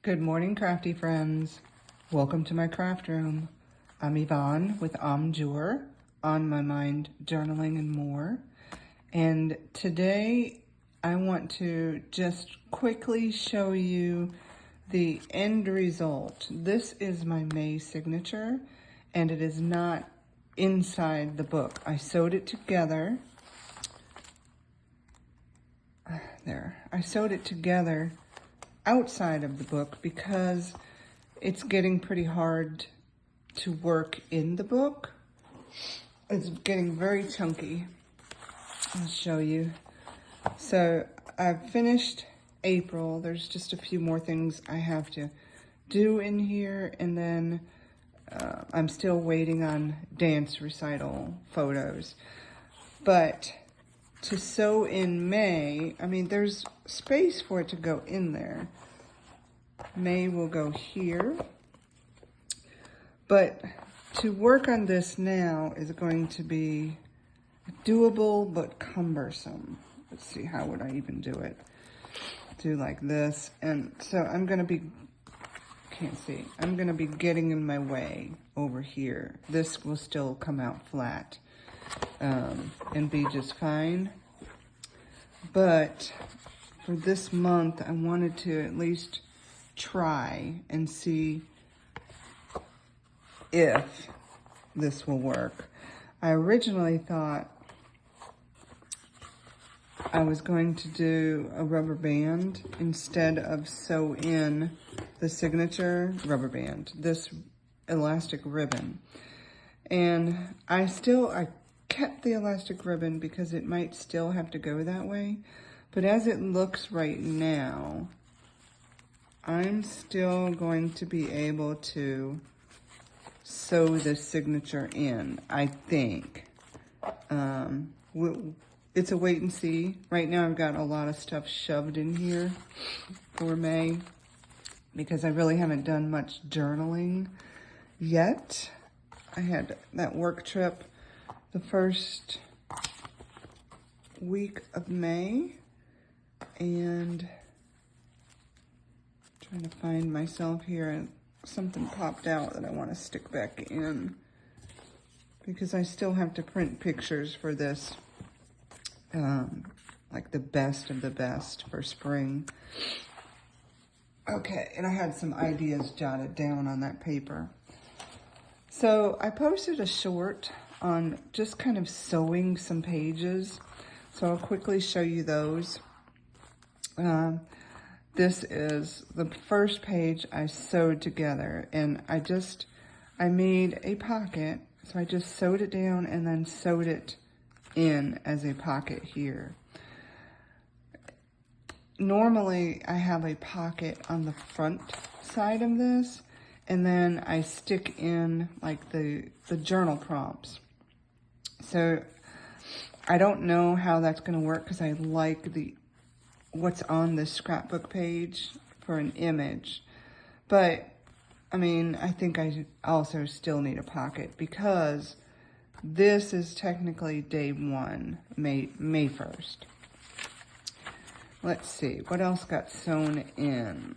Good morning, crafty friends. Welcome to my craft room. I'm Yvonne with Jour, On My Mind Journaling and More. And today I want to just quickly show you the end result. This is my May signature, and it is not inside the book. I sewed it together. There. I sewed it together outside of the book because it's getting pretty hard to work in the book. It's getting very chunky. I'll show you. So I've finished April. There's just a few more things I have to do in here, and then I'm still waiting on dance recital photos. But to sew in May, I mean, there's space for it to go in there. May will go here. But to work on this now is going to be doable but cumbersome. Let's see, how would I even do it? Do like this. And so I'm going to be, can't see, I'm going to be getting in my way over here. This will still come out flat. And be just fine. But for this month, I wanted to at least try and see if this will work. I originally thought I was going to do a rubber band instead of sew in the signature rubber band, this elastic ribbon. And I kept the elastic ribbon because it might still have to go that way. But as it looks right now, I'm still going to be able to sew the signature in, I think. It's a wait and see. Right now I've got a lot of stuff shoved in here for May because I really haven't done much journaling yet. I had that work trip the first week of May, and trying to find myself here, and something popped out that I want to stick back in because I still have to print pictures for this, like the best of the best for spring. Okay, and I had some ideas jotted down on that paper. So I posted a short on just kind of sewing some pages. So I'll quickly show you those. This is the first page I sewed together, and I made a pocket. So I just sewed it down and then sewed it in as a pocket here. Normally I have a pocket on the front side of this, and then I stick in like the journal prompts. So I don't know how that's going to work because I like what's on this scrapbook page for an image. But I mean, I think I also still need a pocket because this is technically day one, May 1st. Let's see, what else got sewn in?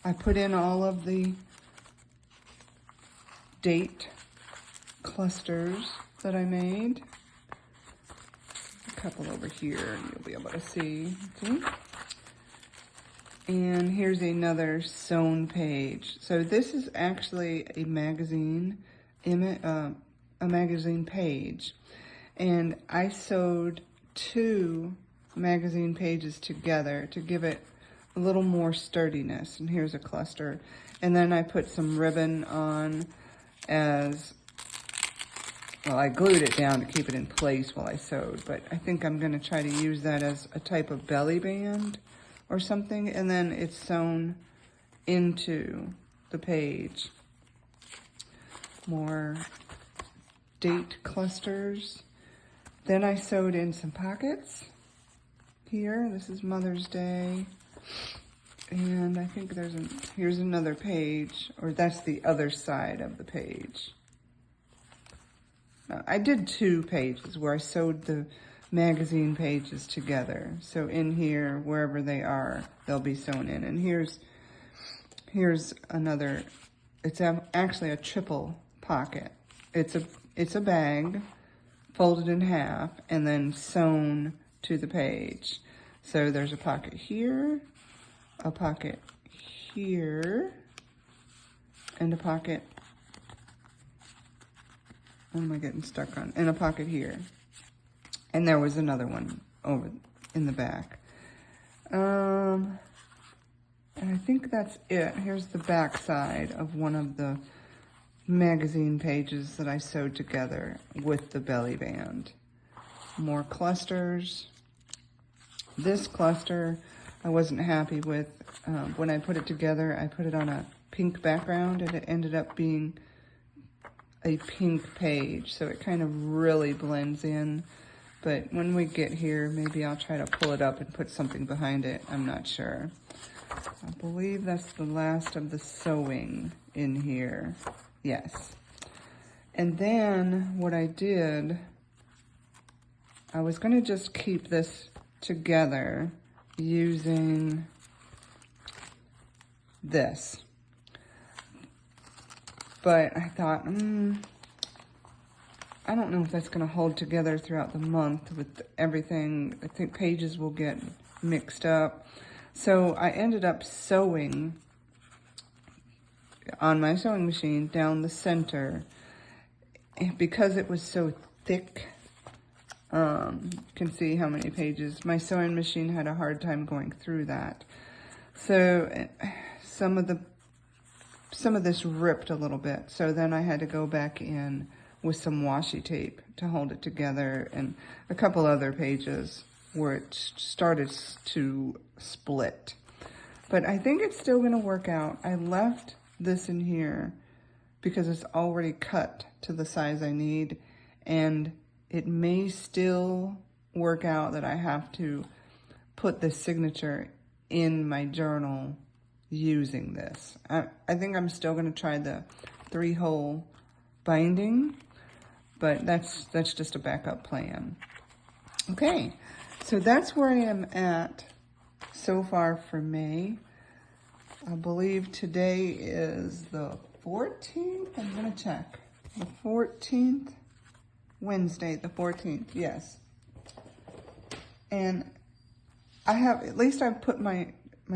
I put in all of the date clusters that I made. A couple over here, you'll be able to see. And here's another sewn page. So this is actually a magazine page, and I sewed 2 magazine pages together to give it a little more sturdiness. And here's a cluster. And then I put some ribbon on as well. I glued it down to keep it in place while I sewed, but I think I'm going to try to use that as a type of belly band or something, and then it's sewn into the page. More date clusters. Then I sewed in some pockets here. This is Mother's Day. And I think here's another page, or that's the other side of the page. I did 2 pages where I sewed the magazine pages together. So in here, wherever they are, they'll be sewn in. And here's another, it's actually a triple pocket. It's a bag folded in half and then sewn to the page. So there's a pocket here, a pocket here, and a pocket, what am I getting stuck on? And a pocket here. And there was another one over in the back. And I think that's it. Here's the back side of one of the magazine pages that I sewed together with the belly band. More clusters. This cluster I wasn't happy with. When I put it together, I put it on a pink background and it ended up being a pink page. So it kind of really blends in. But when we get here, maybe I'll try to pull it up and put something behind it. I'm not sure. I believe that's the last of the sewing in here. Yes. And then what I did, I was going to just keep this together using this. But I thought, I don't know if that's going to hold together throughout the month with everything. I think pages will get mixed up. So I ended up sewing on my sewing machine down the center. Because it was so thick, you can see how many pages. My sewing machine had a hard time going through that. So some of this ripped a little bit. So then I had to go back in with some washi tape to hold it together, and a couple other pages where it started to split. But I think it's still gonna work out. I left this in here because it's already cut to the size I need, and it may still work out that I have to put this signature in my journal using this. I think I'm still gonna try the 3-hole binding, but that's just a backup plan. Okay, so that's where I am at so far for May. I believe today is the 14th. I'm gonna check. The 14th, Wednesday, the 14th, yes. And I have, at least I've put my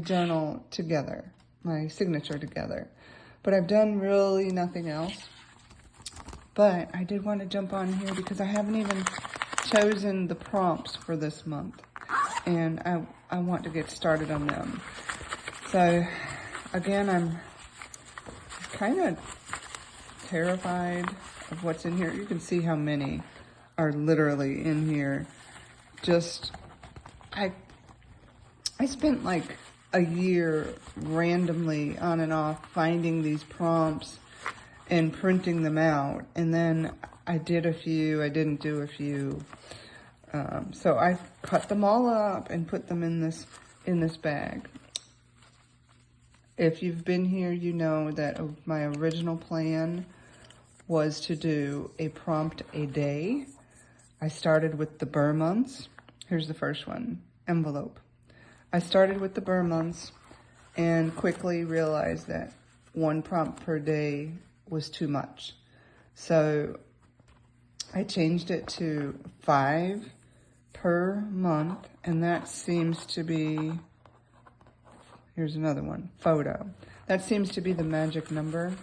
journal together, my signature together, but I've done really nothing else. But I did want to jump on here because I haven't even chosen the prompts for this month. And I want to get started on them. So, again, I'm kind of terrified of what's in here. You can see how many are literally in here. Just, I spent like a year randomly on and off finding these prompts and printing them out, and then I did a few, I didn't do a few. So I cut them all up and put them in this bag. If you've been here, you know that my original plan was to do a prompt a day. I started with the Burr months. Here's the first one, envelope. I started with the Burr months and quickly realized that one prompt per day was too much. So I changed it to 5 per month, and that seems to be, here's another one, photo. That seems to be the magic number.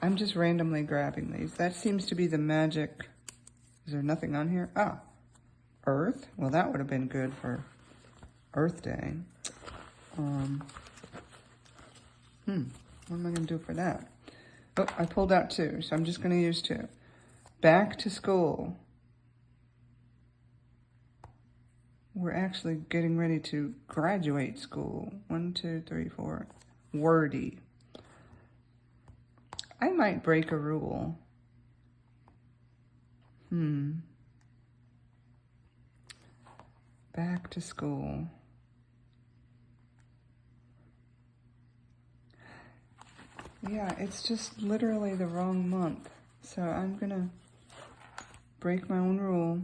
I'm just randomly grabbing these. That seems to be the magic. Is there nothing on here? Ah, Earth. Well, that would have been good for Earth Day. What am I going to do for that? Oh, I pulled out 2, so I'm just going to use 2. Back to school. We're actually getting ready to graduate school. 1, 2, 3, 4. Wordy. I might break a rule. Back to school. Yeah, it's just literally the wrong month. So I'm gonna break my own rule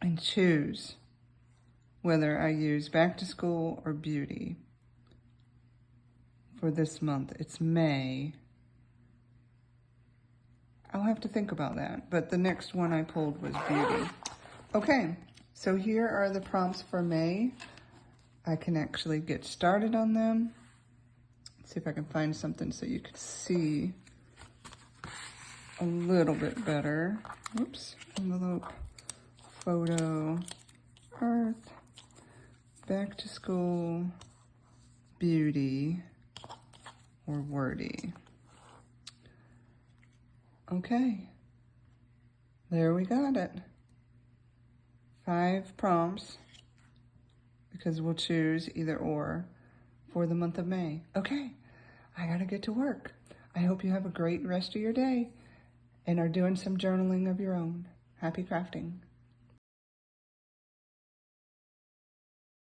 and choose whether I use back to school or beauty for this month. It's May. I'll have to think about that, but the next one I pulled was beauty. Okay, so here are the prompts for May. I can actually get started on them. Let's see if I can find something so you can see a little bit better. Oops, envelope, photo, earth, back to school, beauty, or wordy. Okay, there we got it. 5 prompts, because we'll choose either or for the month of May. Okay, I gotta get to work. I hope you have a great rest of your day and are doing some journaling of your own. Happy crafting.